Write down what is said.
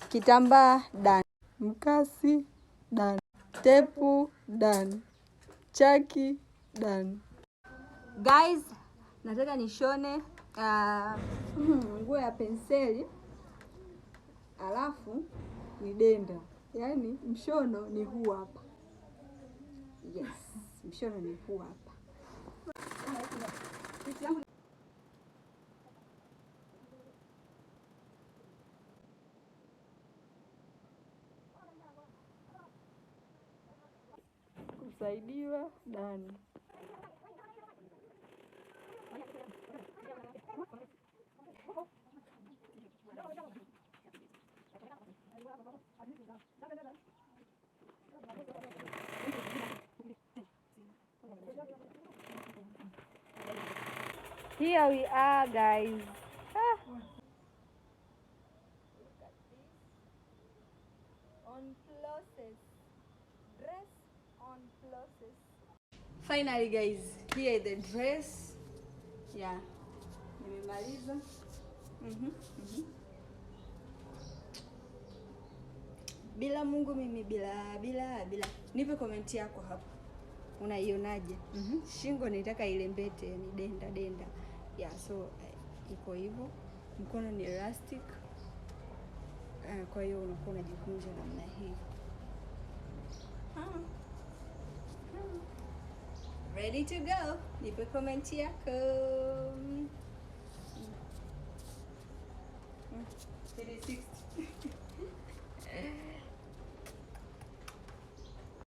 Kitambaa done. Mkasi done. Tepu done. Chaki done. Guys, nataka nishone nguo ya penseli, alafu ni denda. Yaani mshono ni huu hapa. Yes, mshono ni huu hapa. Kusaidiwa dani. Here we are, guys. On process. Dress on process. Finally, guys, here is the dress. Yeah. Nimemaliza. Bila Mungu mimi bila. Nipe komenti yako hapo. Unaionaje? Shingo nitaka ile mbete, ni denda. Yeah, so iko hivyo. Mkono ni elastic. Kwa hiyo unakuwa unajikunja namna hii. Ready to go. Nipe komenti yako. 360.